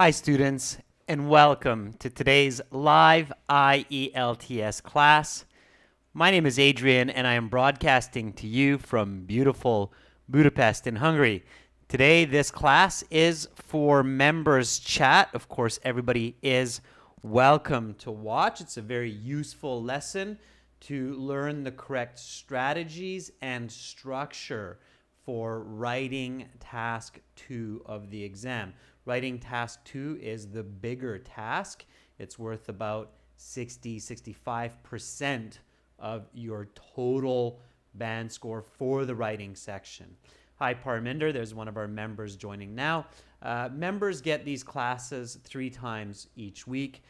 Hi students, and welcome to today's live IELTS class. My name is Adrian, and I am broadcasting to you from beautiful Budapest in Hungary. Today, this class is for members chat. Of course, everybody is welcome to watch. It's a very useful lesson to learn the correct strategies and structure for writing task 2 of the exam. Writing task 2 is the bigger task. It's worth about 65% of your total band score for the writing section. Hi, Parminder. There's one of our members joining now. Members get these classes 3 times each week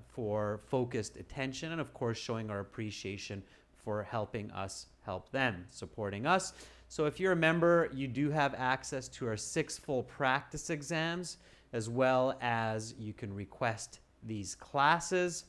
for focused attention and, of course, showing our appreciation for helping us help them, supporting us. So if you're a member, you do have access to our 6 full practice exams, as well as you can request these classes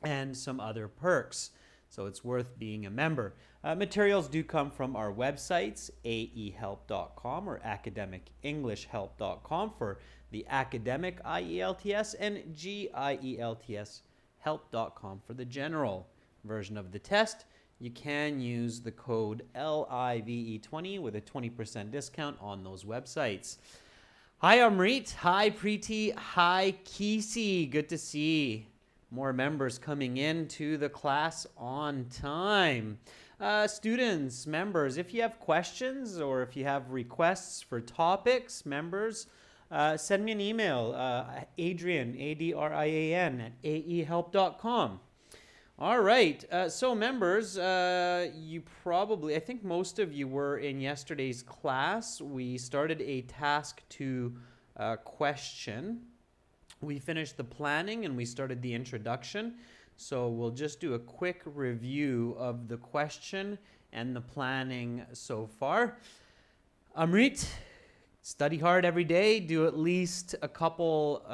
and some other perks. So it's worth being a member. Materials do come from our websites, aehelp.com or academicenglishhelp.com for the academic IELTS and gieltshelp.com for the general version of the test. You can use the code LIVE20 with a 20% discount on those websites. Hi, Amrit. Hi, Preeti. Hi, Kisi. Good to see more members coming into the class on time. Students, members, if you have questions or if you have requests for topics, members, send me an email, Adrian, ADRIAN, at aehelp.com. All right, so members, you probably, I think most of you were in yesterday's class. We started a task 2 question. We finished the planning and we started the introduction. So we'll just do a quick review of the question and the planning so far. Amrit, study hard every day. Do at least a couple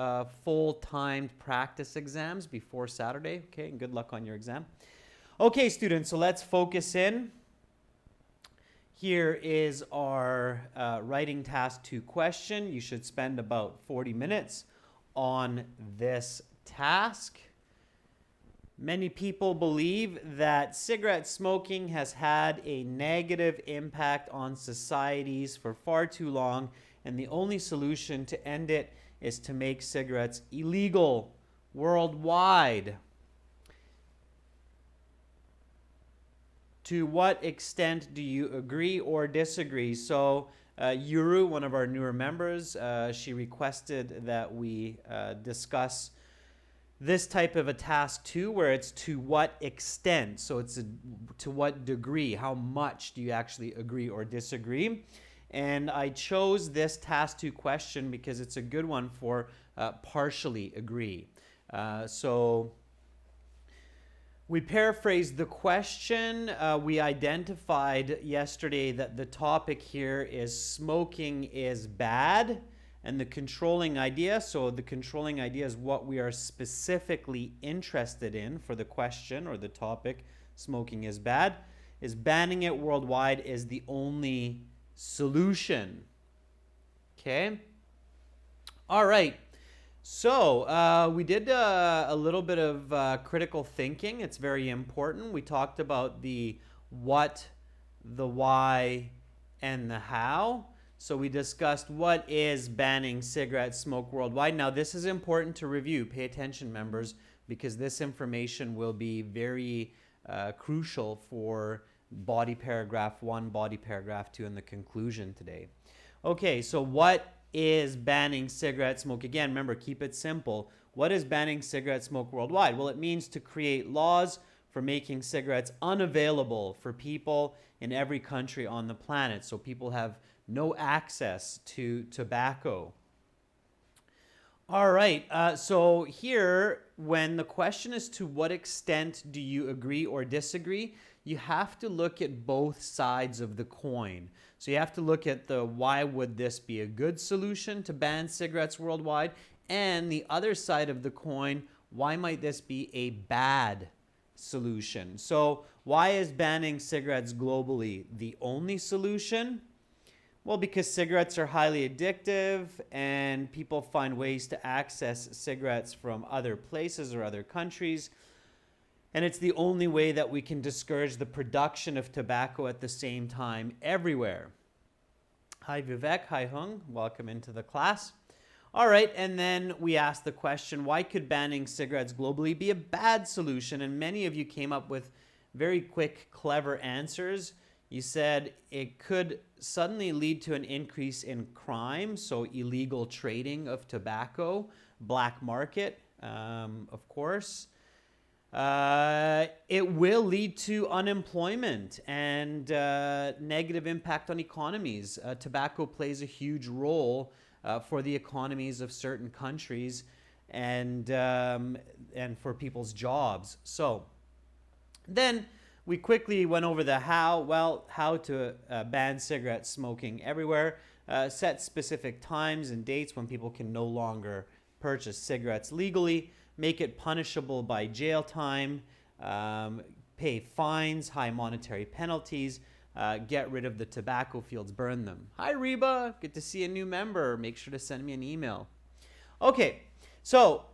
full-timed practice exams before Saturday. Okay, and good luck on your exam. Okay, students, so let's focus in. Here is our writing task 2 question. You should spend about 40 minutes on this task. Many people believe that cigarette smoking has had a negative impact on societies for far too long, and the only solution to end it is to make cigarettes illegal worldwide. To what extent do you agree or disagree? So Yuru, one of our newer members, she requested that we discuss this type of a task 2 where it's to what extent. So it's to what degree, how much do you actually agree or disagree? And I chose this task 2 question because it's a good one for partially agree. So we paraphrased the question. We identified yesterday that the topic here is smoking is bad and the controlling idea. So the controlling idea is what we are specifically interested in for the question or the topic, smoking is bad, is banning it worldwide is the only solution. Okay? All right. So we did a little bit of critical thinking. It's very important. We talked about the what, the why, and the how. So we discussed what is banning cigarette smoke worldwide. Now this is important to review. Pay attention, members, because this information will be very crucial for body paragraph 1, body paragraph 2, and the conclusion today. Okay, so what is banning cigarette smoke? Again, remember, keep it simple. What is banning cigarette smoke worldwide? Well, it means to create laws for making cigarettes unavailable for people in every country on the planet. So people have no access to tobacco. All right, so here, when the question is to what extent do you agree or disagree, you have to look at both sides of the coin. So you have to look at the why would this be a good solution to ban cigarettes worldwide, and the other side of the coin, why might this be a bad solution? So why is banning cigarettes globally the only solution? Well, because cigarettes are highly addictive and people find ways to access cigarettes from other places or other countries. And it's the only way that we can discourage the production of tobacco at the same time everywhere. Hi Vivek, hi Hung, welcome into the class. All right, and then we asked the question, why could banning cigarettes globally be a bad solution? And many of you came up with very quick, clever answers. You said it could suddenly lead to an increase in crime, so illegal trading of tobacco, black market, of course. It will lead to unemployment and negative impact on economies. Tobacco plays a huge role for the economies of certain countries and for people's jobs. So then we quickly went over the how. Well, how to ban cigarette smoking everywhere, set specific times and dates when people can no longer purchase cigarettes legally, make it punishable by jail time, pay fines, high monetary penalties, get rid of the tobacco fields, burn them. Hi Reba, good to see a new member. Make sure to send me an email. Okay, so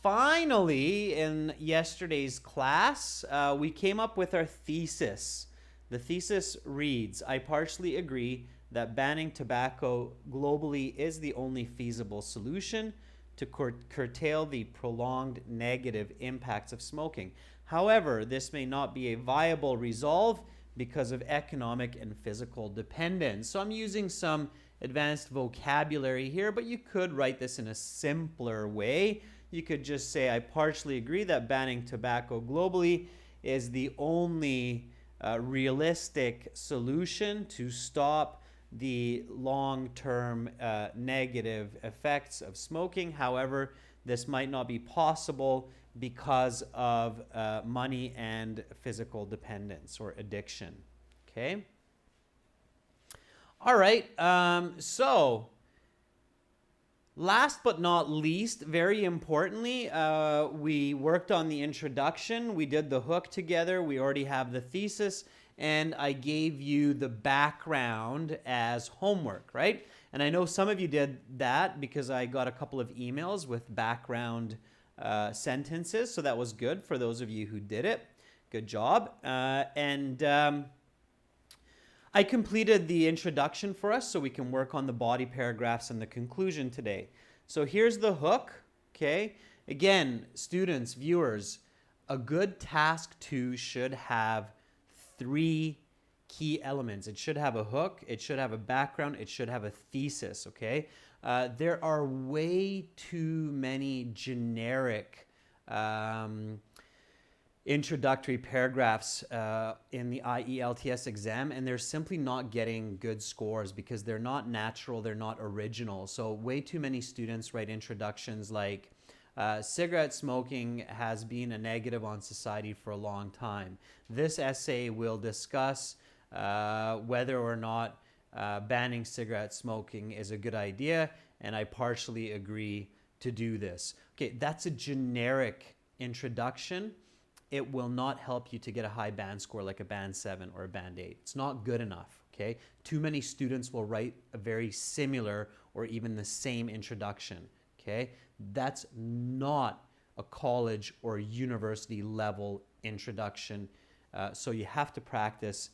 finally in yesterday's class, we came up with our thesis. The thesis reads, I partially agree that banning tobacco globally is the only feasible solution to curtail the prolonged negative impacts of smoking. However, this may not be a viable resolve because of economic and physical dependence. So I'm using some advanced vocabulary here, but you could write this in a simpler way. You could just say, I partially agree that banning tobacco globally is the only realistic solution to stop the long-term negative effects of smoking. However, this might not be possible because of money and physical dependence or addiction. Okay? All right, so last but not least, very importantly, we worked on the introduction. We did the hook together. We already have the thesis. And I gave you the background as homework, right? And I know some of you did that because I got a couple of emails with background sentences. So that was good for those of you who did it. Good job. I completed the introduction for us so we can work on the body paragraphs and the conclusion today. So here's the hook, okay? Again, students, viewers, a good task 2 should have 3 key elements. It should have a hook, it should have a background, it should have a thesis, okay? There are way too many generic introductory paragraphs in the IELTS exam, and they're simply not getting good scores because they're not natural, they're not original. So way too many students write introductions like, cigarette smoking has been a negative on society for a long time. This essay will discuss whether or not banning cigarette smoking is a good idea, and I partially agree to do this. Okay, that's a generic introduction. It will not help you to get a high band score like a band 7 or a band 8. It's not good enough, okay? Too many students will write a very similar or even the same introduction, okay? That's not a college or university level introduction. So you have to practice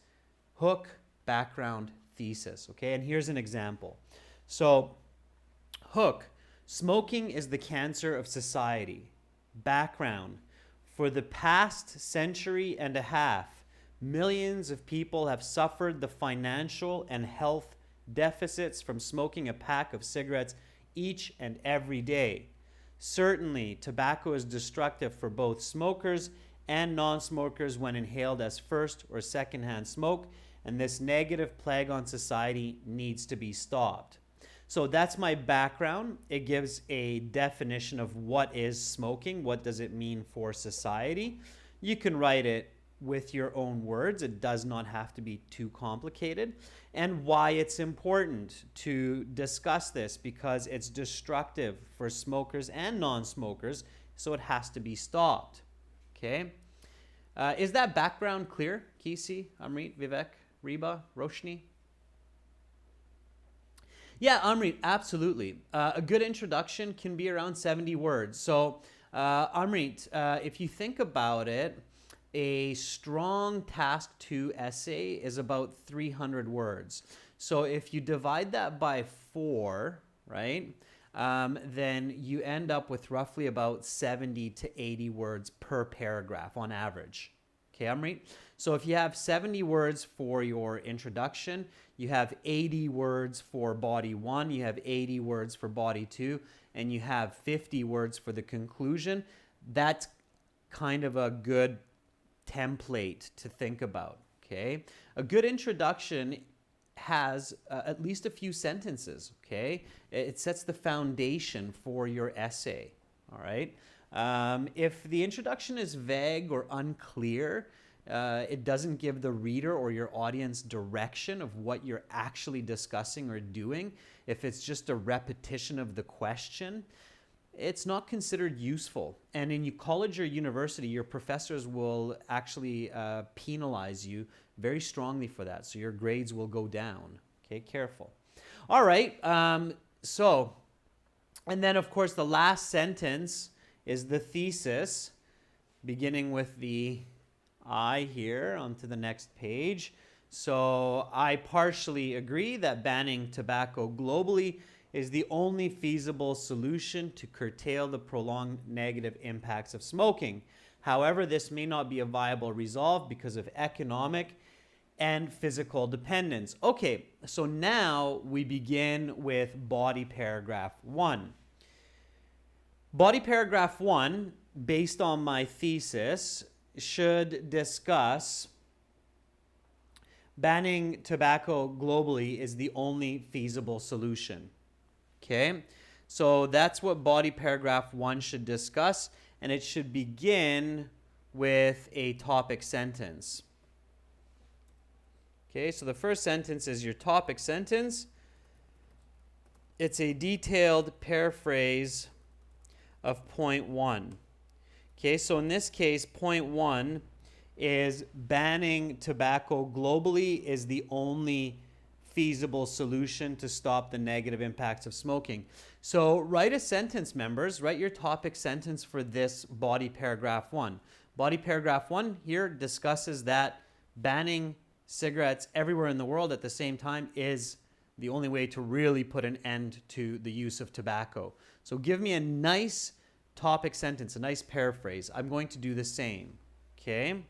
hook, background, thesis, okay? And here's an example. So hook, smoking is the cancer of society. Background, for the past century and a half, millions of people have suffered the financial and health deficits from smoking a pack of cigarettes each and every day. Certainly, tobacco is destructive for both smokers and non-smokers when inhaled as first or secondhand smoke, and this negative plague on society needs to be stopped. So that's my background. It gives a definition of what is smoking, what does it mean for society. You can write it with your own words. It does not have to be too complicated. And why it's important to discuss this, because it's destructive for smokers and non-smokers, so it has to be stopped. Okay? Is that background clear? Kisi, Amrit, Vivek, Reba, Roshni? Yeah, Amrit, absolutely. A good introduction can be around 70 words. So, Amrit, if you think about it, a strong task 2 essay is about 300 words. So if you divide that by 4, right, then you end up with roughly about 70 to 80 words per paragraph on average. Okay, Amrit? So if you have 70 words for your introduction, you have 80 words for body 1, you have 80 words for body 2, and you have 50 words for the conclusion. That's kind of a good template to think about, okay? A good introduction has at least a few sentences, okay? It sets the foundation for your essay, all right? If the introduction is vague or unclear, it doesn't give the reader or your audience direction of what you're actually discussing or doing. If it's just a repetition of the question, it's not considered useful. And in college or university, your professors will actually penalize you very strongly for that. So your grades will go down. Okay, careful. All right. And then of course, the last sentence is the thesis, beginning with the I here onto the next page. So I partially agree that banning tobacco globally is the only feasible solution to curtail the prolonged negative impacts of smoking. However, this may not be a viable resolve because of economic and physical dependence. Okay, so now we begin with body paragraph 1. Body paragraph 1, based on my thesis, should discuss banning tobacco globally is the only feasible solution. Okay, so that's what body paragraph 1 should discuss, and it should begin with a topic sentence. Okay, so the first sentence is your topic sentence. It's a detailed paraphrase of point 1. Okay, so in this case, point 1 is banning tobacco globally is the only feasible solution to stop the negative impacts of smoking. So write a sentence, members. Write your topic sentence for this body paragraph 1. Body paragraph 1 here discusses that banning cigarettes everywhere in the world at the same time is the only way to really put an end to the use of tobacco. So give me a nice topic sentence, a nice paraphrase. I'm going to do the same. Okay?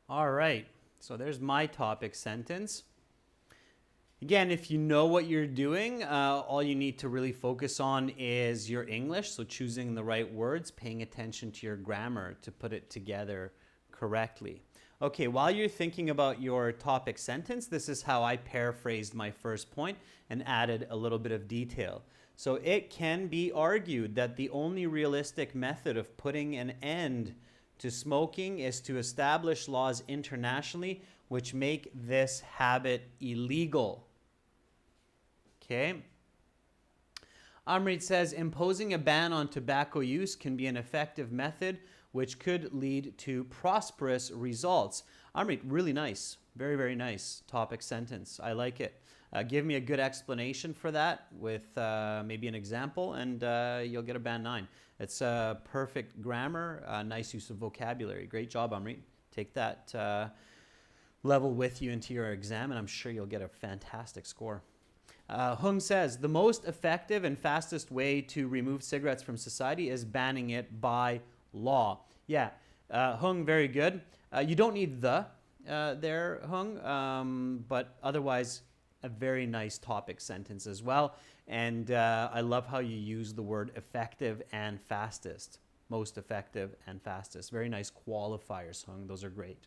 All right, so there's my topic sentence. Again, if you know what you're doing, all you need to really focus on is your English, so choosing the right words, paying attention to your grammar to put it together correctly. Okay, while you're thinking about your topic sentence, this is how I paraphrased my first point and added a little bit of detail. So it can be argued that the only realistic method of putting an end to smoking is to establish laws internationally which make this habit illegal. Okay. Amrit says, imposing a ban on tobacco use can be an effective method which could lead to prosperous results. Amrit, really nice. Very, very nice topic sentence. I like it. Give me a good explanation for that with maybe an example, and you'll get a band 9. It's perfect grammar, nice use of vocabulary. Great job, Amrit. Take that level with you into your exam, and I'm sure you'll get a fantastic score. Hung says, the most effective and fastest way to remove cigarettes from society is banning it by law. Yeah, Hung, very good. You don't need the there, Hung, but otherwise, a very nice topic sentence as well. And I love how you use the word effective and fastest. Most effective and fastest. Very nice qualifiers, Hung. Those are great.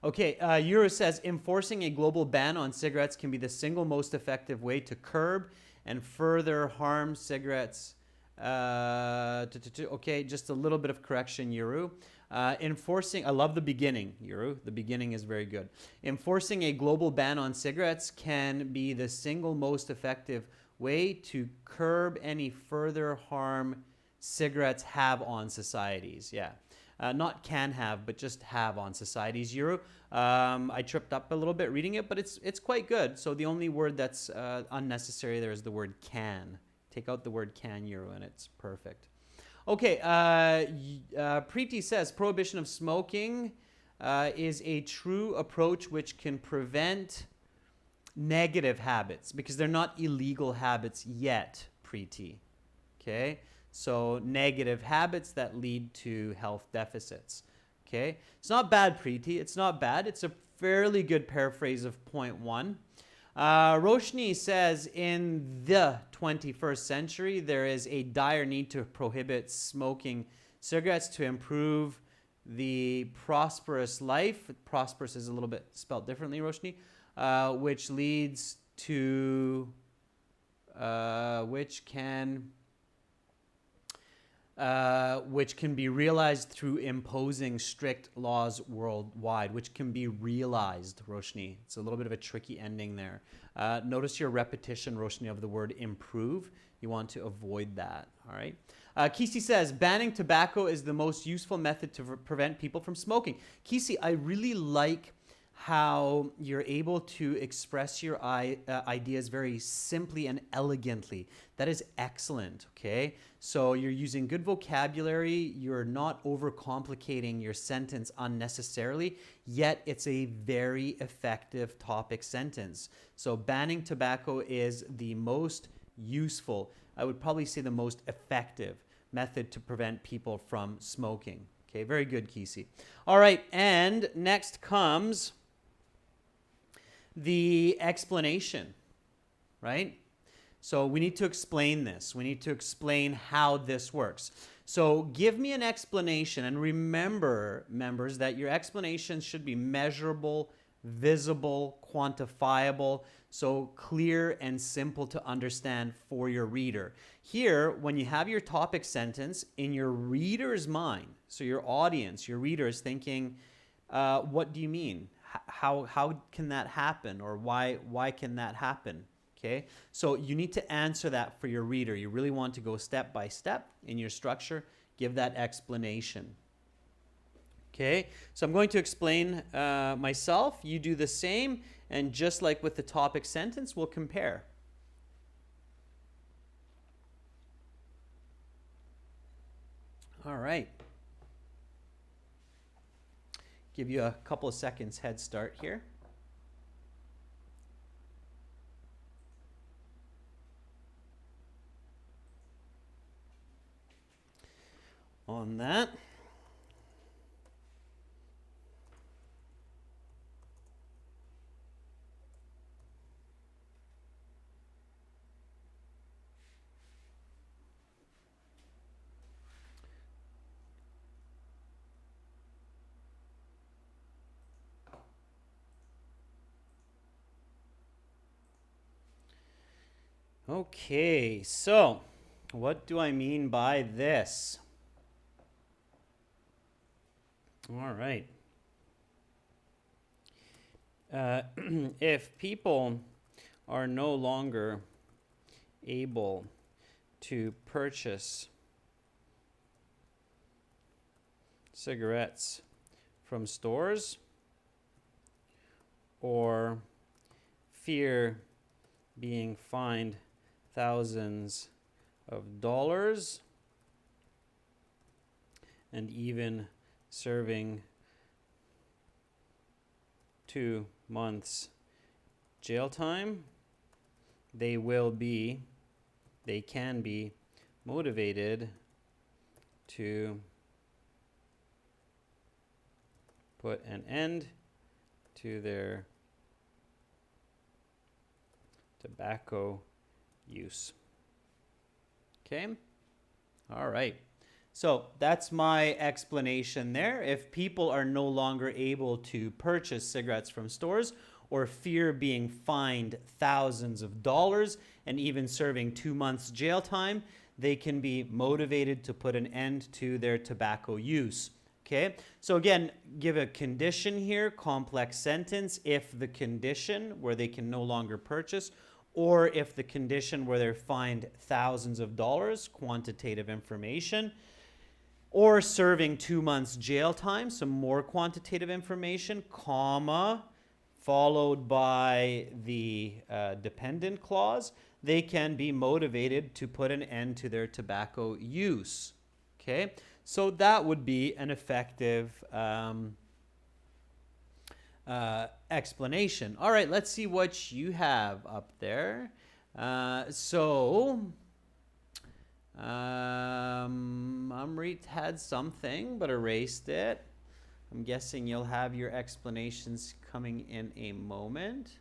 Okay, Euro says, enforcing a global ban on cigarettes can be the single most effective way to curb and further harm cigarettes. Okay, just a little bit of correction, Euro. Enforcing, I love the beginning, Euro. The beginning is very good. Enforcing a global ban on cigarettes can be the single most effective way to curb any further harm cigarettes have on societies. Yeah. Not can have, but just have on societies. Euro. I tripped up a little bit reading it, but it's quite good. So the only word that's unnecessary there is the word can. Take out the word can, Euro, and it's perfect. Okay, Preeti says, prohibition of smoking is a true approach which can prevent negative habits because they're not illegal habits yet, Preeti. Okay? So negative habits that lead to health deficits. Okay, it's not bad, Preeti. It's not bad. It's a fairly good paraphrase of point one. Roshni says, in the 21st century, there is a dire need to prohibit smoking cigarettes to improve the prosperous life. Prosperous is a little bit spelled differently, Roshni, which leads to, which can be realized through imposing strict laws worldwide, which can be realized, Roshni. It's a little bit of a tricky ending there. Notice your repetition, Roshni, of the word improve. You want to avoid that, all right? Kisi says, banning tobacco is the most useful method to prevent people from smoking. Kisi, I really like how you're able to express your ideas very simply and elegantly. That is excellent, okay? So you're using good vocabulary, you're not overcomplicating your sentence unnecessarily, yet it's a very effective topic sentence. So banning tobacco is the most useful, I would probably say the most effective method to prevent people from smoking. Okay, very good, Kisi. All right, and next comes the explanation, right? So we need to explain this. We need to explain how this works. So give me an explanation, and remember, members, that your explanations should be measurable, visible, quantifiable, so clear and simple to understand for your reader. Here, when you have your topic sentence in your reader's mind, so your audience, your reader is thinking, what do you mean? How can that happen? Or why can that happen? Okay, so you need to answer that for your reader. You really want to go step by step in your structure, give that explanation. Okay, so I'm going to explain myself. You do the same, and just like with the topic sentence, we'll compare. All right. Give you a couple of seconds head start here. On that. Okay, so what do I mean by this? All right. If people are no longer able to purchase cigarettes from stores or fear being fined thousands of dollars and even serving 2 months jail time, they can be motivated to put an end to their tobacco use. Okay? All right. So that's my explanation there. If people are no longer able to purchase cigarettes from stores or fear being fined thousands of dollars and even serving 2 months jail time, they can be motivated to put an end to their tobacco use. Okay, so again, give a condition here, complex sentence, if the condition where they can no longer purchase, or if the condition where they're fined thousands of dollars, quantitative information, or serving 2 months jail time, some more quantitative information, comma, followed by the dependent clause, they can be motivated to put an end to their tobacco use. Okay, so that would be an effective explanation. All right, let's see what you have up there. Amrit had something but erased it. I'm guessing you'll have your explanations coming in a moment.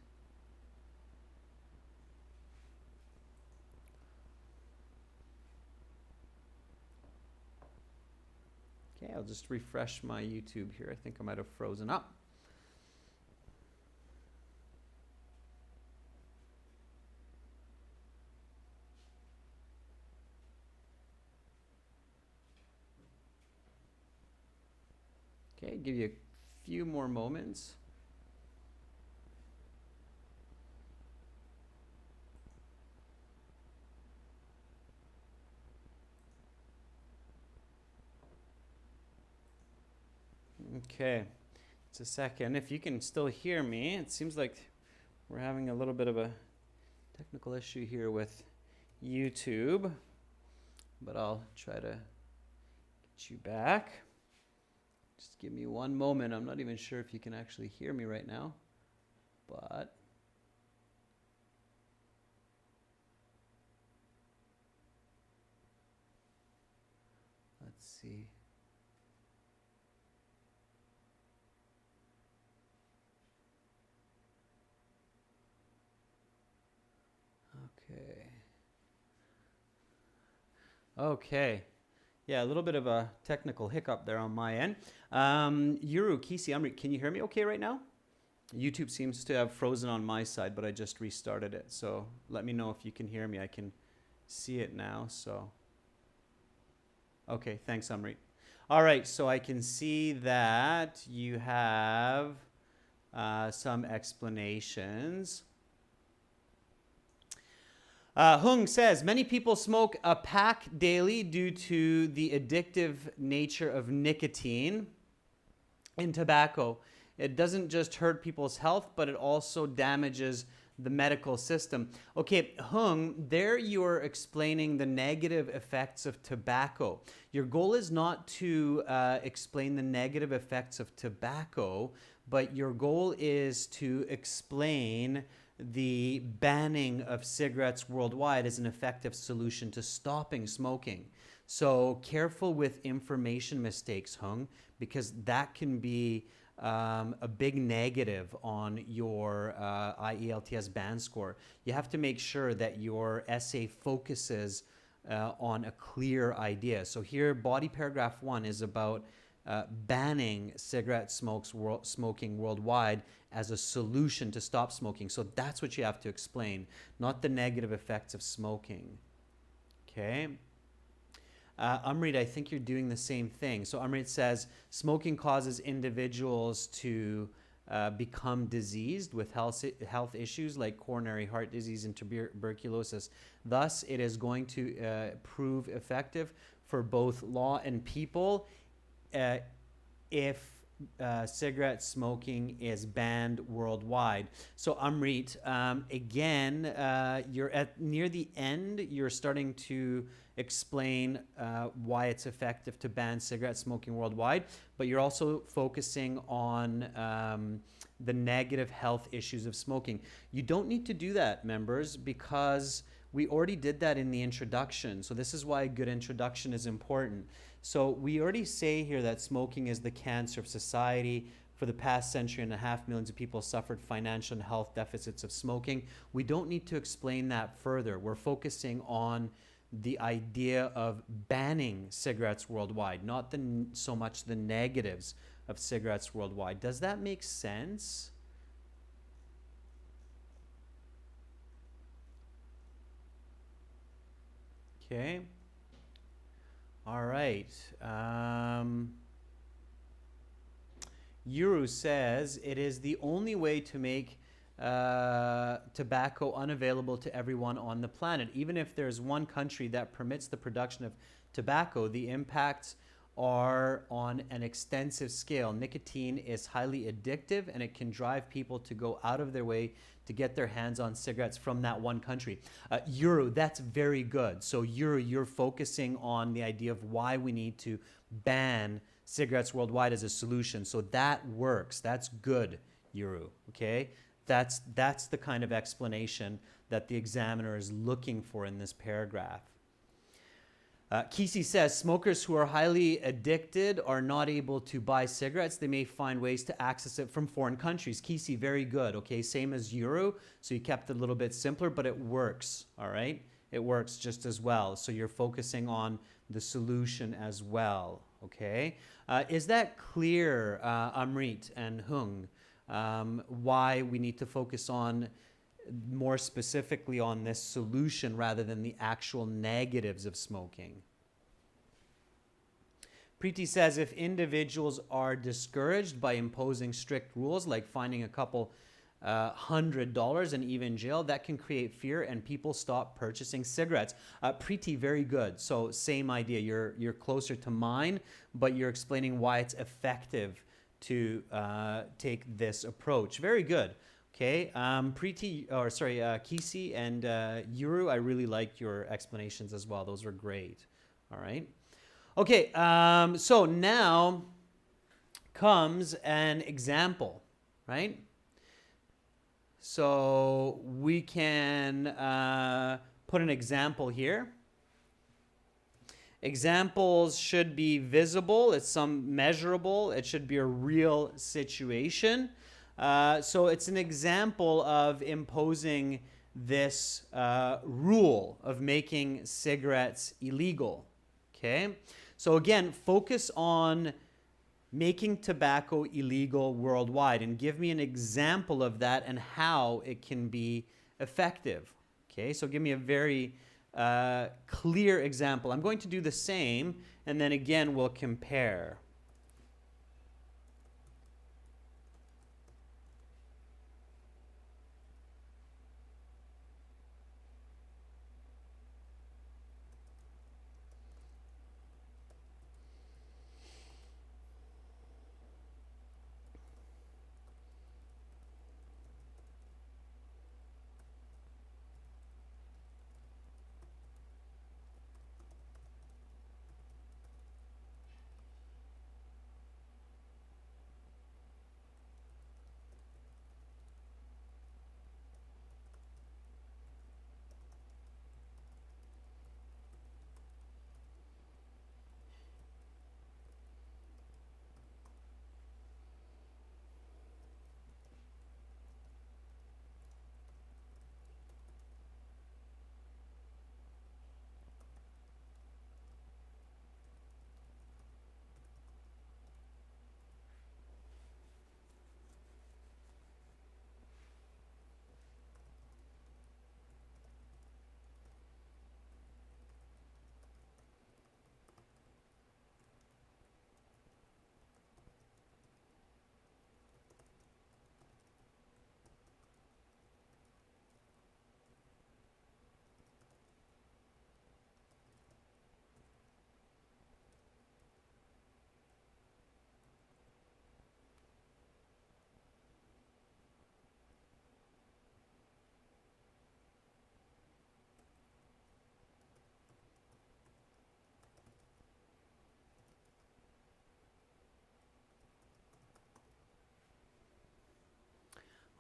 Okay, I'll just refresh my YouTube here. I think I might have frozen up. Okay, give you a few more moments. Okay, it's a second. If you can still hear me, it seems like we're having a little bit of a technical issue here with YouTube, but I'll try to get you back. Just give me one moment. I'm not even sure if you can actually hear me right now, but let's see. Okay. Yeah, a little bit of a technical hiccup there on my end. Yuru, Kisi, Amrit, can you hear me okay right now? YouTube seems to have frozen on my side, but I just restarted it. So let me know if you can hear me. I can see it now. So, okay, thanks, Amrit. All right, so I can see that you have some explanations. Hung says, many people smoke a pack daily due to the addictive nature of nicotine in tobacco. It doesn't just hurt people's health, but it also damages the medical system. Okay, Hung, there you're explaining the negative effects of tobacco. Your goal is not to explain the negative effects of tobacco, but your goal is to explain the banning of cigarettes worldwide as an effective solution to stopping smoking. So careful with information mistakes, Hung, because that can be a big negative on your IELTS band score. You have to make sure that your essay focuses on a clear idea. So here, body paragraph 1 is about banning cigarette smoking worldwide as a solution to stop smoking. So that's what you have to explain, not the negative effects of smoking. Okay. Amrit, I think you're doing the same thing. So Amrit says, smoking causes individuals to become diseased with health issues like coronary heart disease and tuberculosis. Thus, it is going to prove effective for both law and people if cigarette smoking is banned worldwide. So Amrit, again, you're at near the end, you're starting to explain why it's effective to ban cigarette smoking worldwide, but you're also focusing on the negative health issues of smoking. You don't need to do that, members, because we already did that in the introduction. So this is why a good introduction is important. So we already say here that smoking is the cancer of society. For the past century and a half, millions of people suffered financial and health deficits of smoking. We don't need to explain that further. We're focusing on the idea of banning cigarettes worldwide, not so much the negatives of cigarettes worldwide. Does that make sense? Okay. All right. Yuru says it is the only way to make tobacco unavailable to everyone on the planet. Even if there's one country that permits the production of tobacco, the impacts are on an extensive scale. Nicotine is highly addictive and it can drive people to go out of their way to get their hands on cigarettes from that one country. Yuru, that's very good. So Yuru, you're focusing on the idea of why we need to ban cigarettes worldwide as a solution. So that works. That's good, Yuru, okay? That's the kind of explanation that the examiner is looking for in this paragraph. Kisi says, smokers who are highly addicted are not able to buy cigarettes. They may find ways to access it from foreign countries. Kisi, very good, okay? Same as Yuru, so you kept it a little bit simpler, but it works, all right? It works just as well. So you're focusing on the solution as well, okay? Is that clear, Amrit and Hung, why we need to focus on more specifically on this solution rather than the actual negatives of smoking? Preeti says, if individuals are discouraged by imposing strict rules like finding a couple $100 and even jail, that can create fear and people stop purchasing cigarettes. Preeti, very good. So same idea. You're closer to mine, but you're explaining why it's effective to take this approach. Very good. Okay, Kisi and Yuru, I really liked your explanations as well. Those were great. All right. Okay, so now comes an example, right? So we can put an example here. Examples should be visible. It's some measurable. It should be a real situation. So it's an example of imposing this rule of making cigarettes illegal. Okay? So again, focus on making tobacco illegal worldwide and give me an example of that and how it can be effective. Okay? So give me a very clear example. I'm going to do the same and then again we'll compare.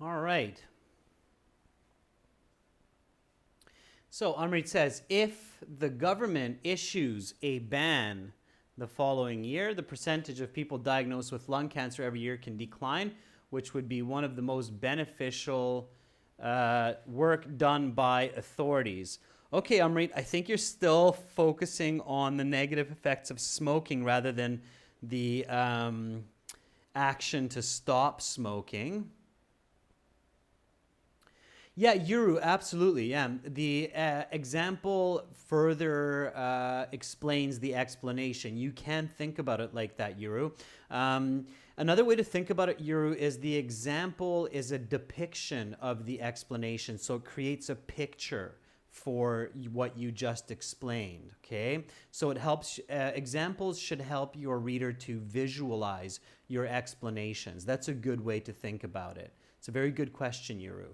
All right. So Amrit says, if the government issues a ban the following year, the percentage of people diagnosed with lung cancer every year can decline, which would be one of the most beneficial work done by authorities. Okay, Amrit, I think you're still focusing on the negative effects of smoking rather than the action to stop smoking. Yeah, Yuru, absolutely. Yeah, the example further explains the explanation. You can think about it like that, Yuru. Another way to think about it, Yuru, is the example is a depiction of the explanation, so it creates a picture for what you just explained. Okay, so it helps. Examples should help your reader to visualize your explanations. That's a good way to think about it. It's a very good question, Yuru.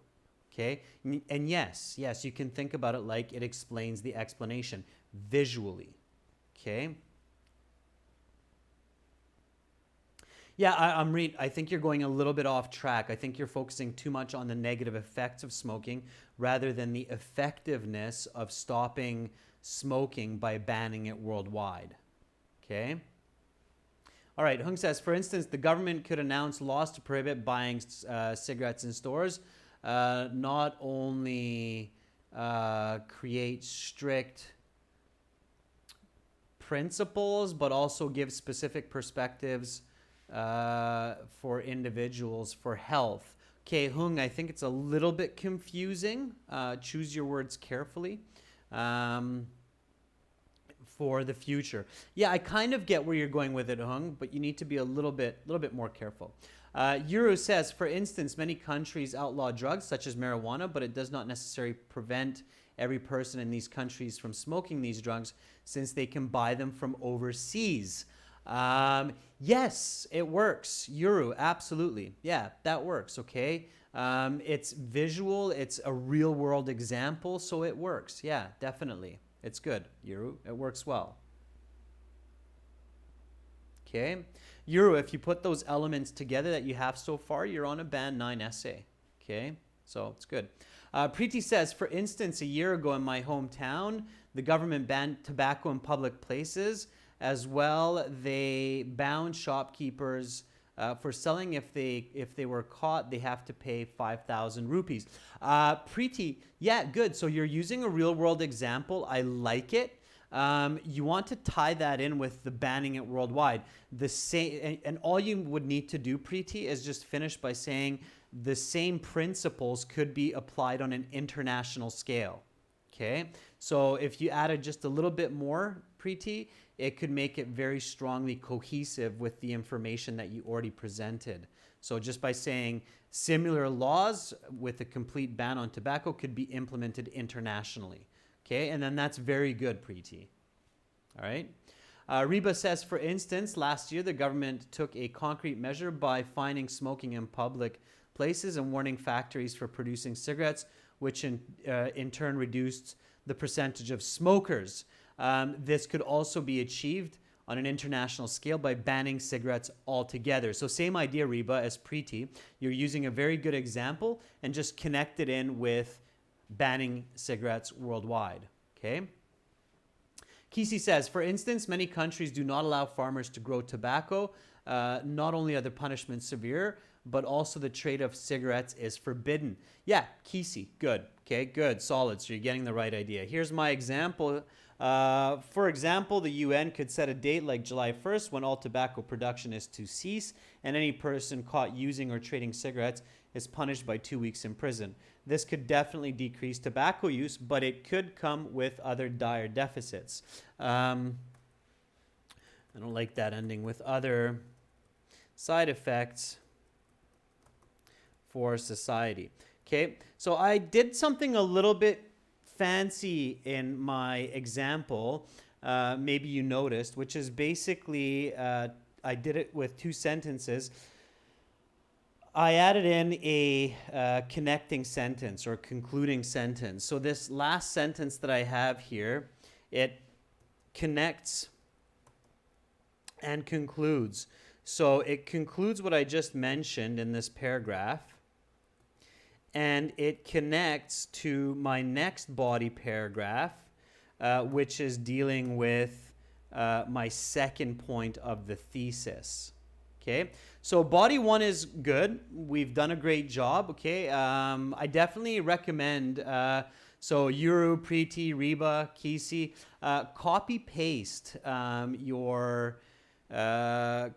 Okay, and yes, you can think about it like it explains the explanation visually. Okay. Yeah, Amrit, I think you're going a little bit off track. I think you're focusing too much on the negative effects of smoking rather than the effectiveness of stopping smoking by banning it worldwide. Okay. All right, Hung says, for instance, the government could announce laws to prohibit buying cigarettes in stores. Not only create strict principles, but also give specific perspectives for individuals for health. Okay, Hung, I think it's a little bit confusing. Choose your words carefully for the future. Yeah, I kind of get where you're going with it, Hung, but you need to be a little bit more careful. Euro says, for instance, many countries outlaw drugs such as marijuana, but it does not necessarily prevent every person in these countries from smoking these drugs since they can buy them from overseas. Yes, it works. Euro, absolutely. Yeah, that works, okay? It's visual, it's a real world example, so it works. Yeah, definitely. It's good, Euro. It works well. Okay. Euro, if you put those elements together that you have so far, you're on a band 9 essay. Okay, so it's good. Preeti says, for instance, a year ago in my hometown, the government banned tobacco in public places. As well, they bound shopkeepers for selling. If they were caught, they have to pay 5,000 rupees. Preeti, yeah, good. So you're using a real world example. I like it. You want to tie that in with the banning it worldwide. The same, and all you would need to do, Preeti, is just finish by saying the same principles could be applied on an international scale. Okay, so if you added just a little bit more, Preeti, it could make it very strongly cohesive with the information that you already presented. So just by saying similar laws with a complete ban on tobacco could be implemented internationally. Okay, and then that's very good, Preeti. All right. Reba says, for instance, last year the government took a concrete measure by fining smoking in public places and warning factories for producing cigarettes, which in turn reduced the percentage of smokers. This could also be achieved on an international scale by banning cigarettes altogether. So same idea, Reba, as Preeti. You're using a very good example and just connect it in with banning cigarettes worldwide. Okay. Kisi says, for instance, many countries do not allow farmers to grow tobacco. Not only are the punishments severe, but also the trade of cigarettes is forbidden. Yeah, Kisi, good. Okay, good, solid. So you're getting the right idea. Here's my example. For example, the UN could set a date like July 1st when all tobacco production is to cease, and any person caught using or trading cigarettes is punished by 2 weeks in prison. This could definitely decrease tobacco use, but it could come with other dire deficits. I don't like that ending, with other side effects for society. Okay, so I did something a little bit fancy in my example, maybe you noticed, which is basically I did it with 2 sentences. I added in a connecting sentence or concluding sentence. So this last sentence that I have here, it connects and concludes. So it concludes what I just mentioned in this paragraph. and it connects to my next body paragraph, which is dealing with my second point of the thesis. Okay, so body one is good. We've done a great job. Okay, I definitely recommend. So Yuru, Preeti, Reba, Kisi, copy paste your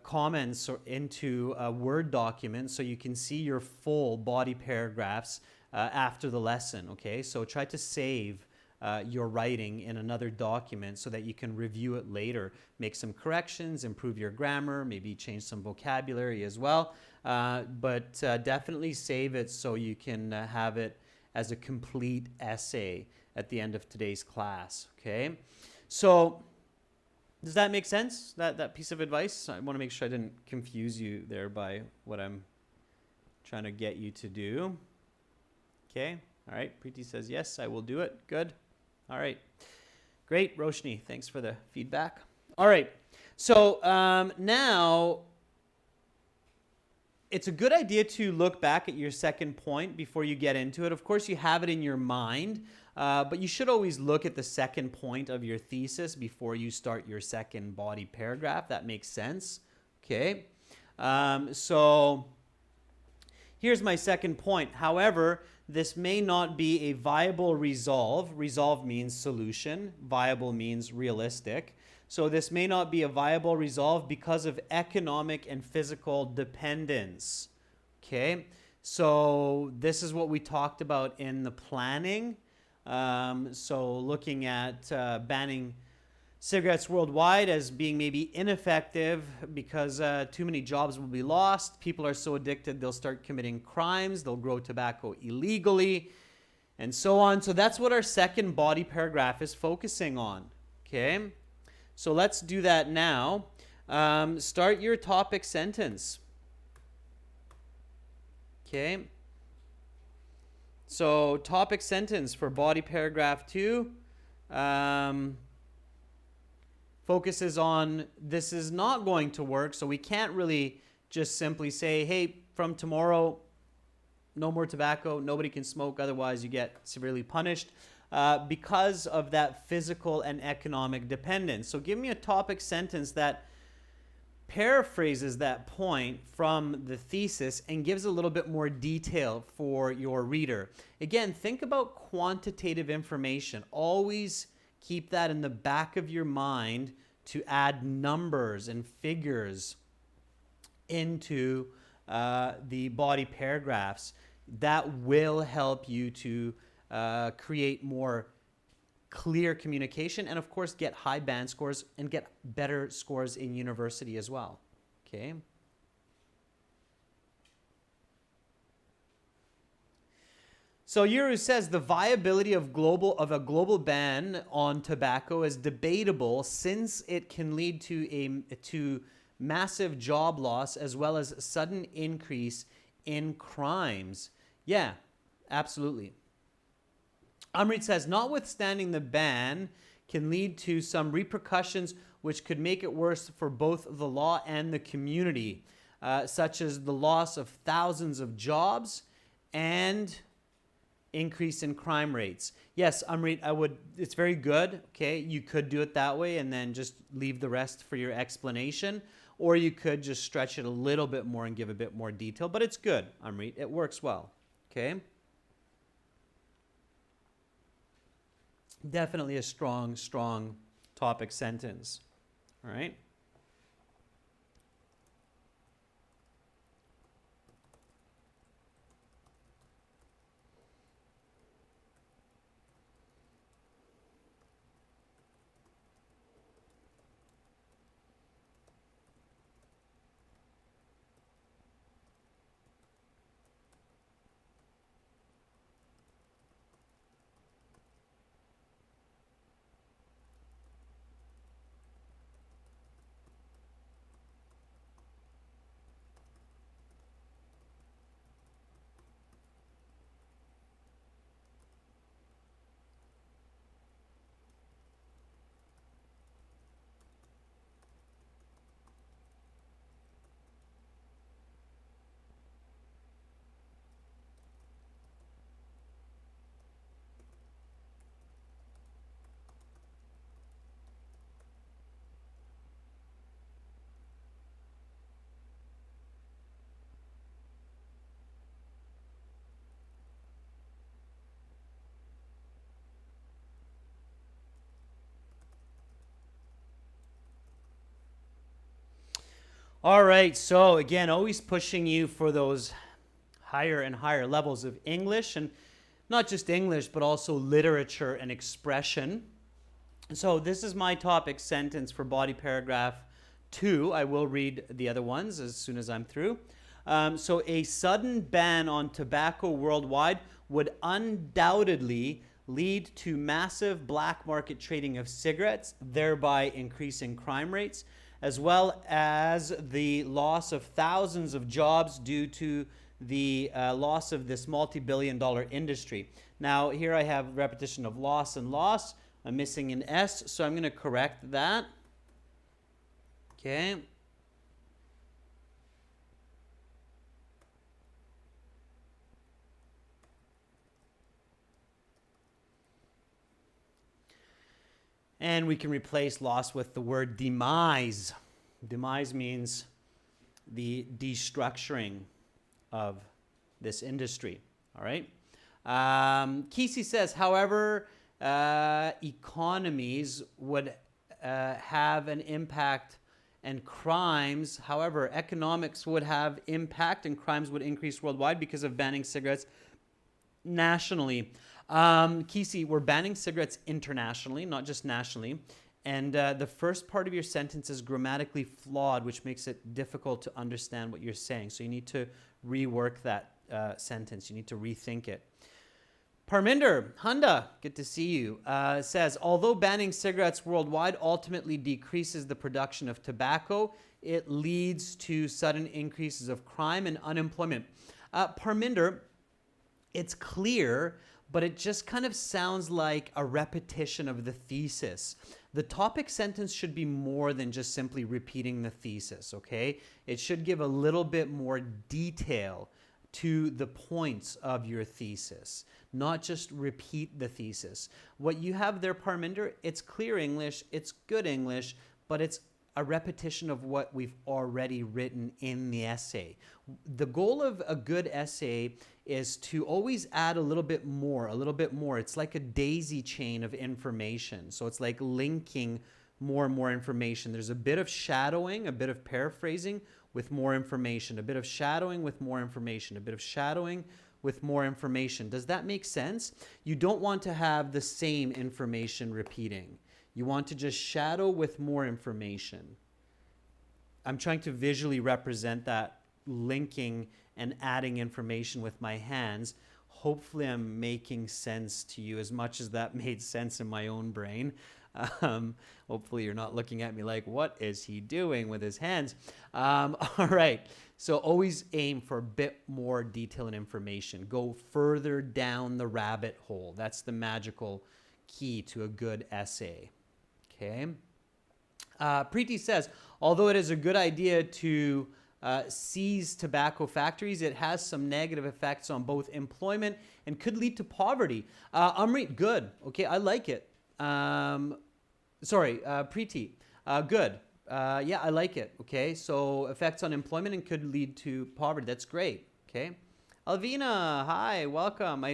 comments into a Word document so you can see your full body paragraphs after the lesson. Okay, so try to save your writing in another document so that you can review it later, make some corrections, improve your grammar, maybe change some vocabulary as well. But definitely save it so you can have it as a complete essay at the end of today's class. Okay, so does that make sense? That piece of advice? I want to make sure I didn't confuse you there by what I'm trying to get you to do. Okay, all right. Preeti says yes, I will do it. Good. All right, great. Roshni, thanks for the feedback. All right, so now it's a good idea to look back at your second point before you get into it. Of course, you have it in your mind, but you should always look at the second point of your thesis before you start your second body paragraph. That makes sense. Okay, so here's my second point. However, this may not be a viable resolve. Resolve means solution. Viable means realistic. So this may not be a viable resolve because of economic and physical dependence. Okay, so this is what we talked about in the planning. So looking at banning cigarettes worldwide as being maybe ineffective because too many jobs will be lost. People are so addicted they'll start committing crimes. They'll grow tobacco illegally and so on. So that's what our second body paragraph is focusing on. Okay, so let's do that now. Start your topic sentence. Okay, so topic sentence for body paragraph 2 focuses on this is not going to work, so we can't really just simply say, hey, from tomorrow, no more tobacco, nobody can smoke, otherwise you get severely punished because of that physical and economic dependence. So give me a topic sentence that paraphrases that point from the thesis and gives a little bit more detail for your reader. Again, think about quantitative information. Always keep that in the back of your mind to add numbers and figures into the body paragraphs. That will help you to create more clear communication and, of course, get high band scores and get better scores in university as well. Okay. So Yuru says the viability of a global ban on tobacco is debatable since it can lead to massive job loss as well as sudden increase in crimes. Yeah, absolutely. Amrit says, notwithstanding the ban can lead to some repercussions which could make it worse for both the law and the community, such as the loss of thousands of jobs and increase in crime rates. Yes, Amrit, it's very good. Okay, you could do it that way and then just leave the rest for your explanation, or you could just stretch it a little bit more and give a bit more detail, but it's good, Amrit. It works well. Okay. Definitely a strong topic sentence. All right. All right, so again, always pushing you for those higher and higher levels of English, and not just English, but also literature and expression. So this is my topic sentence for body paragraph 2. I will read the other ones as soon as I'm through. So a sudden ban on tobacco worldwide would undoubtedly lead to massive black market trading of cigarettes, thereby increasing crime rates, as well as the loss of thousands of jobs due to the loss of this multi-billion-dollar industry. Now, here I have repetition of loss and loss. I'm missing an S, so I'm going to correct that. Okay. And we can replace loss with the word demise. Demise means the destructuring of this industry. All right. Kesey says, however, economies would have an impact and crimes, however, economics would have impact and crimes would increase worldwide because of banning cigarettes nationally. Kesey, we're banning cigarettes internationally, not just nationally. And the first part of your sentence is grammatically flawed, which makes it difficult to understand what you're saying. So you need to rework that sentence. You need to rethink it. Parminder, Hunda, good to see you, says, although banning cigarettes worldwide ultimately decreases the production of tobacco, it leads to sudden increases of crime and unemployment. Parminder, it's clear, but it just kind of sounds like a repetition of the thesis. The topic sentence should be more than just simply repeating the thesis, okay? It should give a little bit more detail to the points of your thesis, not just repeat the thesis. What you have there, Parminder, it's clear English, it's good English, but it's a repetition of what we've already written in the essay. The goal of a good essay is to always add a little bit more, a little bit more. It's like a daisy chain of information. So it's like linking more and more information. There's a bit of shadowing, a bit of paraphrasing with more information, a bit of shadowing with more information, a bit of shadowing with more information. Does that make sense? You don't want to have the same information repeating. You want to just shadow with more information. I'm trying to visually represent that linking and adding information with my hands. Hopefully I'm making sense to you as much as that made sense in my own brain. Hopefully you're not looking at me like, what is he doing with his hands? All right. So always aim for a bit more detail and information. Go further down the rabbit hole. That's the magical key to a good essay. Okay. Preeti says, although it is a good idea to seize tobacco factories, it has some negative effects on both employment and could lead to poverty. Amrit, good. Okay, I like it. Preeti, good. Yeah, I like it. Okay, so effects on employment and could lead to poverty. That's great. Okay. Alvina, hi, welcome.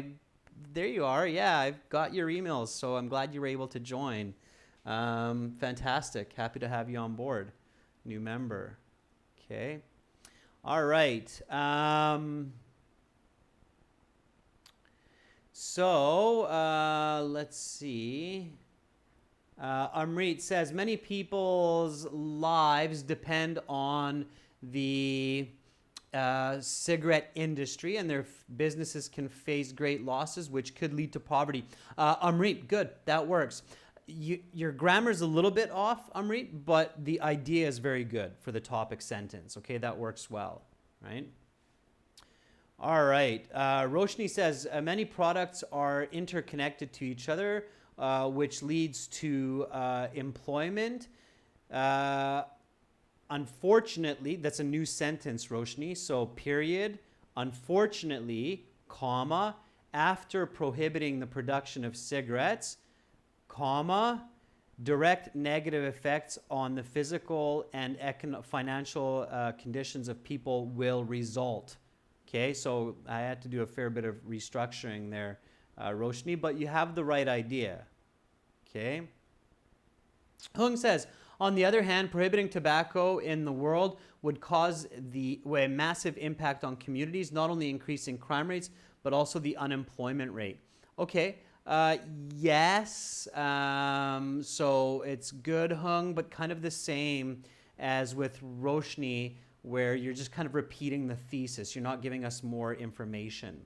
There you are. Yeah, I've got your emails, so I'm glad you were able to join. Fantastic. Happy to have you on board. New member. Okay. All right. Let's see. Amrit says, many people's lives depend on the cigarette industry, and their businesses can face great losses, which could lead to poverty. Amrit, good. That works. Your grammar's a little bit off, Amrit, but the idea is very good for the topic sentence. Okay, that works well, right? All right. Roshni says, many products are interconnected to each other, which leads to employment. Unfortunately, that's a new sentence, Roshni. So period, unfortunately, comma, after prohibiting the production of cigarettes, comma, direct negative effects on the physical and financial conditions of people will result. Okay, so I had to do a fair bit of restructuring there, Roshni, but you have the right idea. Okay. Hung says, On the other hand, prohibiting tobacco in the world would cause a massive impact on communities, not only increasing crime rates, but also the unemployment rate. Okay, yes, so it's good, Hung, but kind of the same as with Roshni, where you're just kind of repeating the thesis. You're not giving us more information.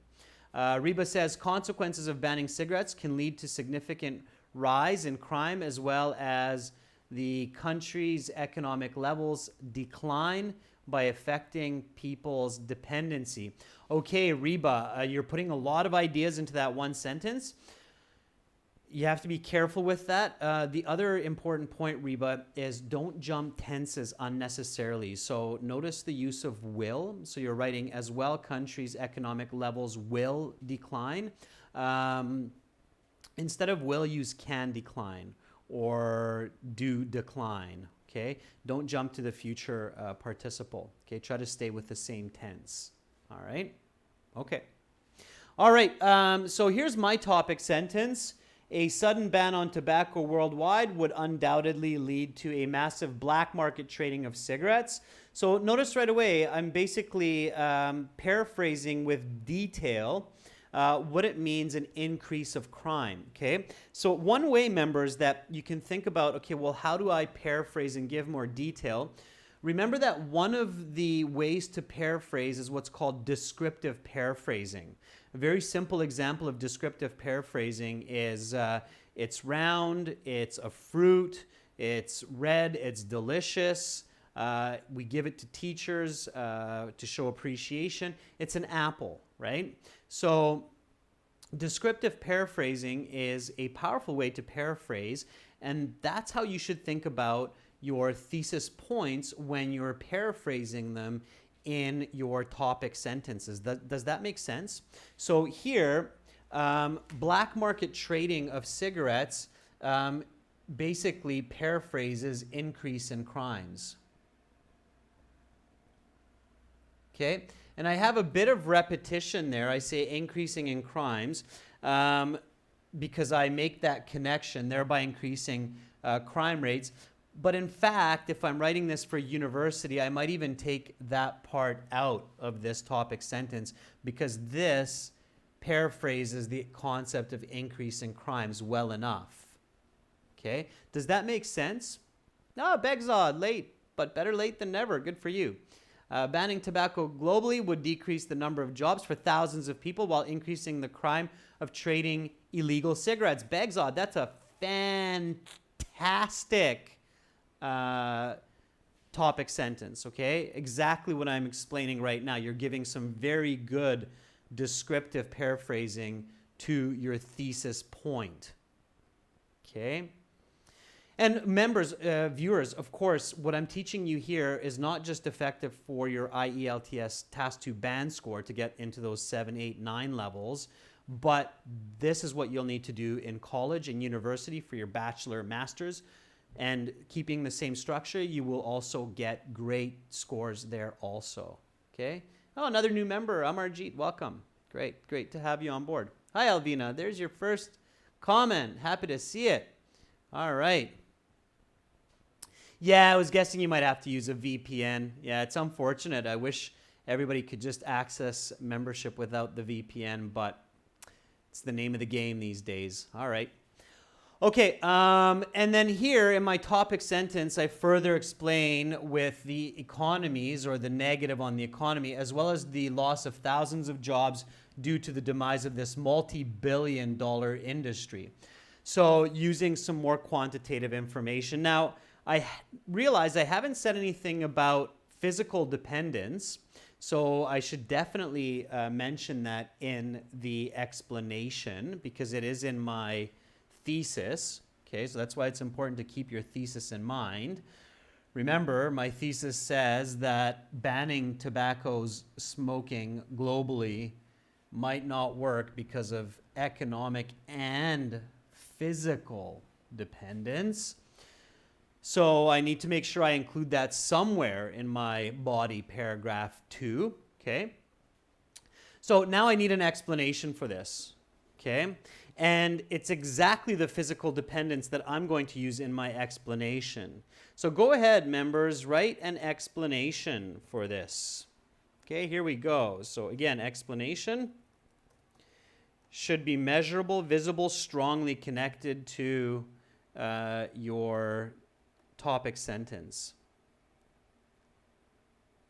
Reba says, consequences of banning cigarettes can lead to significant rise in crime as well as the country's economic levels decline by affecting people's dependency. Okay, Reba, you're putting a lot of ideas into that one sentence. You have to be careful with that. The other important point, Reba, is don't jump tenses unnecessarily. So notice the use of will. So you're writing, as well, countries' economic levels will decline. Instead of will, use can decline or do decline. Okay, don't jump to the future participle. Okay, try to stay with the same tense. All right. Okay. All right. So here's my topic sentence. A sudden ban on tobacco worldwide would undoubtedly lead to a massive black market trading of cigarettes. So notice right away, I'm basically paraphrasing with detail what it means an increase of crime, okay? So one way, members, that you can think about, okay, well, how do I paraphrase and give more detail? Remember that one of the ways to paraphrase is what's called descriptive paraphrasing. A very simple example of descriptive paraphrasing is it's round, it's a fruit, it's red, it's delicious. We give it to teachers to show appreciation. It's an apple, right? So descriptive paraphrasing is a powerful way to paraphrase, and that's how you should think about your thesis points when you're paraphrasing them in your topic sentences. Does that make sense? So here, black market trading of cigarettes basically paraphrases increase in crimes. Okay, and I have a bit of repetition there. I say increasing in crimes because I make that connection, thereby increasing crime rates. But in fact, if I'm writing this for university, I might even take that part out of this topic sentence because this paraphrases the concept of increase in crimes well enough. Okay, does that make sense? No, Begzod, late, but better late than never. Good for you. Banning tobacco globally would decrease the number of jobs for thousands of people while increasing the crime of trading illegal cigarettes. Begzod, that's a fantastic topic sentence, okay? Exactly what I'm explaining right now. You're giving some very good descriptive paraphrasing to your thesis point, okay? And members, viewers, of course, what I'm teaching you here is not just effective for your IELTS Task 2 band score to get into those 7, 8, 9 levels, but this is what you'll need to do in college and university for your bachelor, master's. And keeping the same structure, you will also get great scores there also, okay? Oh, another new member, Amarjeet, welcome. Great to have you on board. Hi, Alvina, there's your first comment. Happy to see it. All right. Yeah, I was guessing you might have to use a VPN. Yeah, it's unfortunate. I wish everybody could just access membership without the VPN, but it's the name of the game these days. All right. Okay, and then here in my topic sentence, I further explain with the economies or the negative on the economy, as well as the loss of thousands of jobs due to the demise of this multi-billion-dollar industry. So using some more quantitative information. Now, I realize I haven't said anything about physical dependence, so I should definitely mention that in the explanation because it is in my thesis. Okay, so that's why it's important to keep your thesis in mind. Remember, my thesis says that banning tobacco smoking globally might not work because of economic and physical dependence. So I need to make sure I include that somewhere in my body paragraph 2, okay? So now I need an explanation for this, okay? And it's exactly the physical dependence that I'm going to use in my explanation. So go ahead, members, write an explanation for this. Okay, here we go. So again, explanation should be measurable, visible, strongly connected to your topic sentence.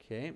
Okay.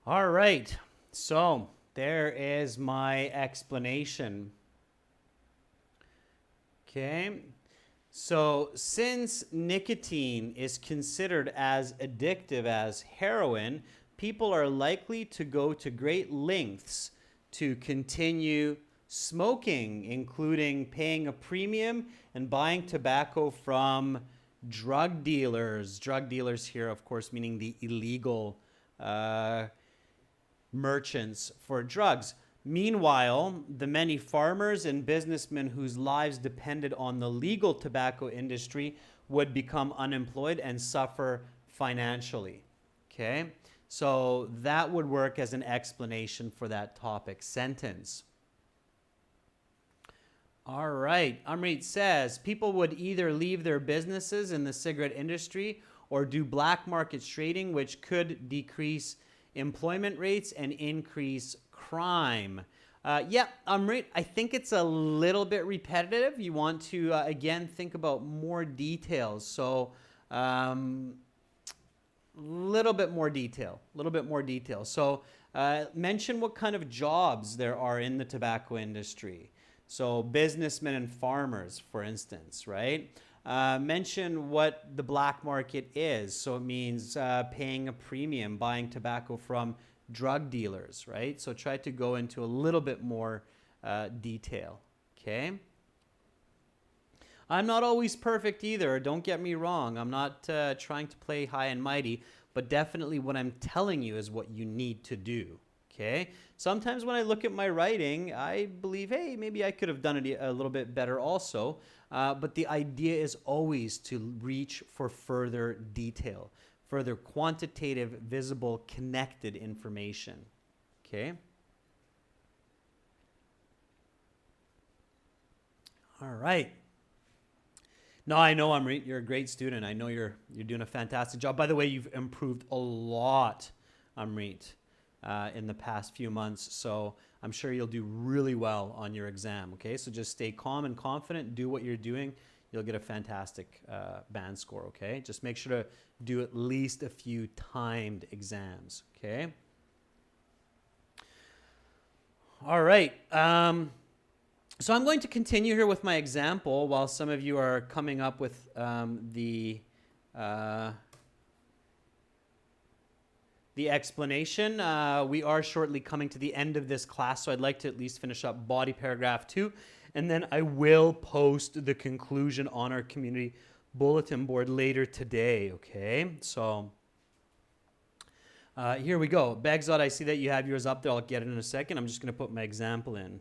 All right, so there is my explanation. Okay, so since nicotine is considered as addictive as heroin, people are likely to go to great lengths to continue smoking, including paying a premium and buying tobacco from drug dealers. Drug dealers here, of course, meaning the illegal merchants for drugs. Meanwhile, the many farmers and businessmen whose lives depended on the legal tobacco industry would become unemployed and suffer financially. Okay, so that would work as an explanation for that topic sentence. All right, Amrit says people would either leave their businesses in the cigarette industry or do black market trading, which could decrease employment rates and increase crime. Amrit, I think it's a little bit repetitive. You want to, again, think about more details. So, little bit more detail. So, mention what kind of jobs there are in the tobacco industry. So, businessmen and farmers, for instance, right? Mention what the black market is. So it means paying a premium, buying tobacco from drug dealers, right? So try to go into a little bit more detail, okay? I'm not always perfect either. Don't get me wrong. I'm not trying to play high and mighty, but definitely what I'm telling you is what you need to do, okay? Sometimes when I look at my writing, I believe, hey, maybe I could have done it a little bit better also. But the idea is always to reach for further detail, further quantitative, visible, connected information. Okay? All right. No, I know, Amrit, you're a great student. I know you're doing a fantastic job. By the way, you've improved a lot, Amrit, in the past few months. So I'm sure you'll do really well on your exam, okay? So just stay calm and confident, do what you're doing. You'll get a fantastic band score, okay? Just make sure to do at least a few timed exams, okay? All right. So I'm going to continue here with my example while some of you are coming up with the the explanation. We are shortly coming to the end of this class, so I'd like to at least finish up body paragraph 2, and then I will post the conclusion on our community bulletin board later today, okay? So here we go. Begzod, I see that you have yours up there. I'll get it in a second. I'm just going to put my example in.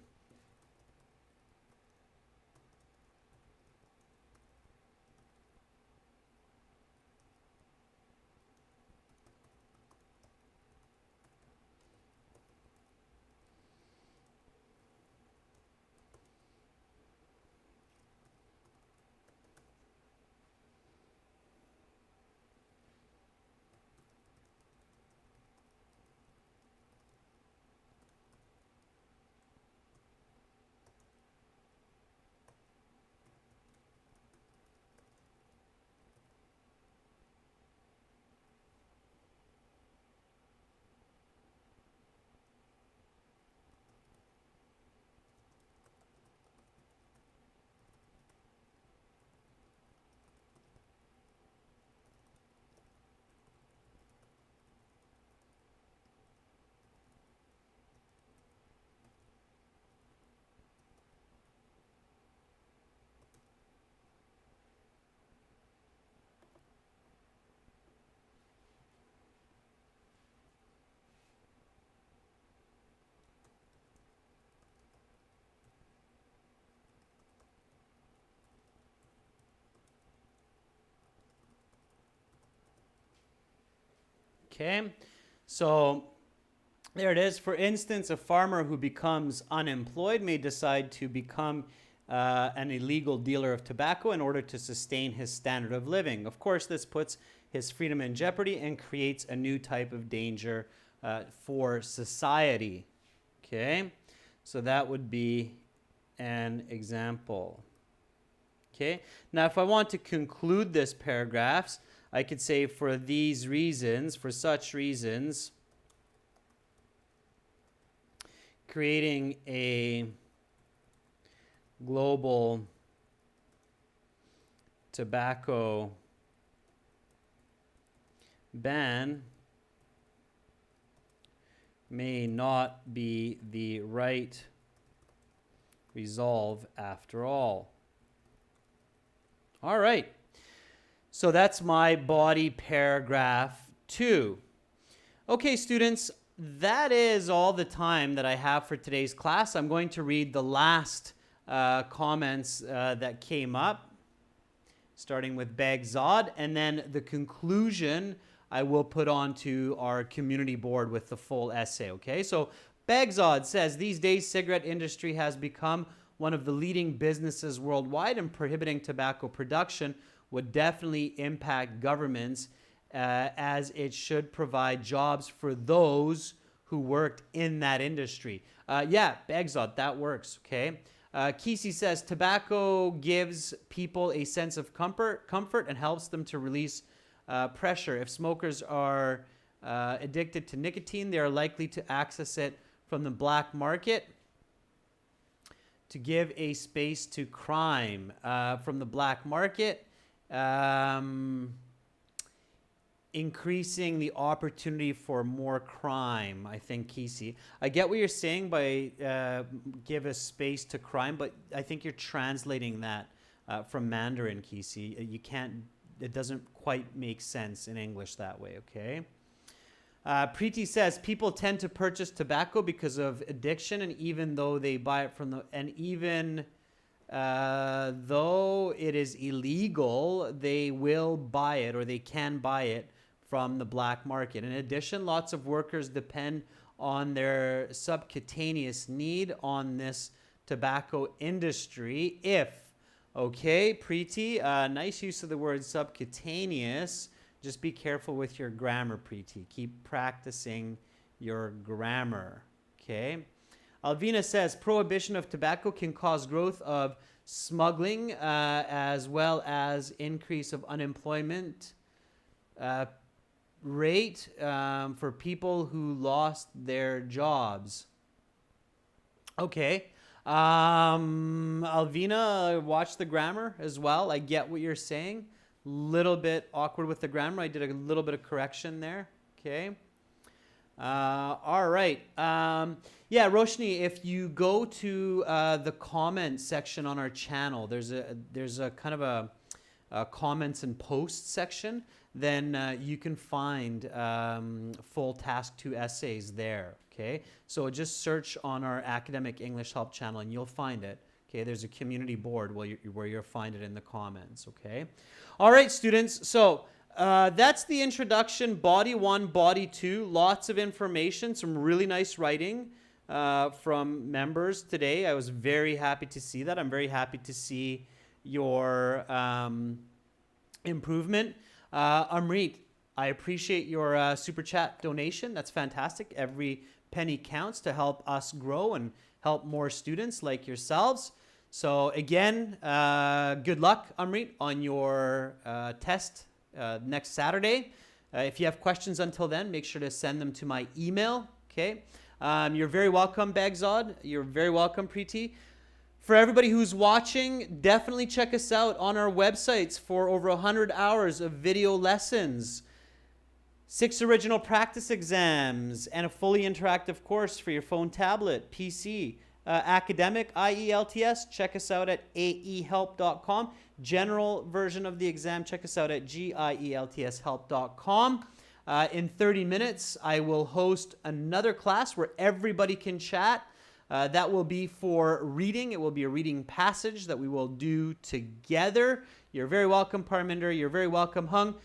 Okay, so there it is. For instance, a farmer who becomes unemployed may decide to become an illegal dealer of tobacco in order to sustain his standard of living. Of course, this puts his freedom in jeopardy and creates a new type of danger for society. Okay, so that would be an example. Okay, now if I want to conclude this paragraph, I could say for these reasons, for such reasons, creating a global tobacco ban may not be the right resolve after all. All right. So that's my body paragraph 2. Okay, students, that is all the time that I have for today's class. I'm going to read the last comments that came up, starting with Begzod, and then the conclusion I will put onto our community board with the full essay, okay? So Begzod says, these days cigarette industry has become one of the leading businesses worldwide, and prohibiting tobacco production would definitely impact governments as it should provide jobs for those who worked in that industry. Yeah, Begzod, that works, okay? Kesey says, tobacco gives people a sense of comfort and helps them to release pressure. If smokers are addicted to nicotine, they are likely to access it from the black market to give a space to crime. From the black market, increasing the opportunity for more crime, I think, Kesey. I get what you're saying by give a space to crime, but I think you're translating that from Mandarin, Kesey. You can't, it doesn't quite make sense in English that way, okay? Preeti says, people tend to purchase tobacco because of addiction, and even though they buy it from the, and even though it is illegal, they will buy it, or they can buy it from the black market. In addition, lots of workers depend on their subcutaneous need on this tobacco industry. Okay, Preeti, nice use of the word subcutaneous. Just be careful with your grammar, Preeti. Keep practicing your grammar, okay? Alvina says, prohibition of tobacco can cause growth of smuggling as well as increase of unemployment rate for people who lost their jobs. Okay. Alvina, watch the grammar as well. I get what you're saying. little bit awkward with the grammar. I did a little bit of correction there. Okay. All right. Yeah, Roshni, if you go to the comments section on our channel, there's a kind of a comments and posts section. Then you can find full task 2 essays there. Okay. So just search on our Academic English Help channel and you'll find it. Okay, there's a community board where you'll find it in the comments, okay? All right, students, so that's the introduction, body 1, body 2, lots of information, some really nice writing from members today. I was very happy to see that. I'm very happy to see your improvement. Amrit, I appreciate your super chat donation. That's fantastic. Every penny counts to help us grow and help more students like yourselves. So again, good luck, Amrit, on your test next Saturday. If you have questions until then, make sure to send them to my email, okay? You're very welcome, Bagzod. You're very welcome, Preeti. For everybody who's watching, definitely check us out on our websites for over 100 hours of video lessons, 6 original practice exams, and a fully interactive course for your phone, tablet, PC, academic, IELTS. Check us out at aehelp.com. General version of the exam, check us out at gieltshelp.com. In 30 minutes, I will host another class where everybody can chat. That will be for reading. It will be a reading passage that we will do together. You're very welcome, Parminder. You're very welcome, Hung.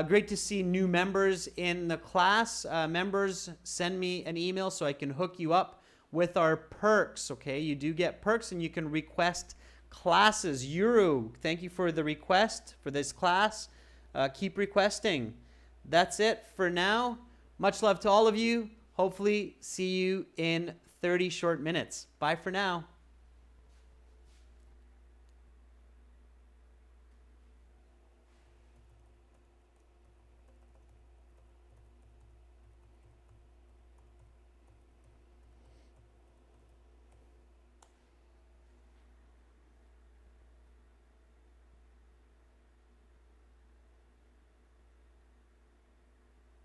Great to see new members in the class. Members, send me an email so I can hook you up with our perks, okay? You do get perks and you can request classes. Yuru, thank you for the request for this class. Keep requesting. That's it for now. Much love to all of you. Hopefully see you in 30 short minutes. Bye for now.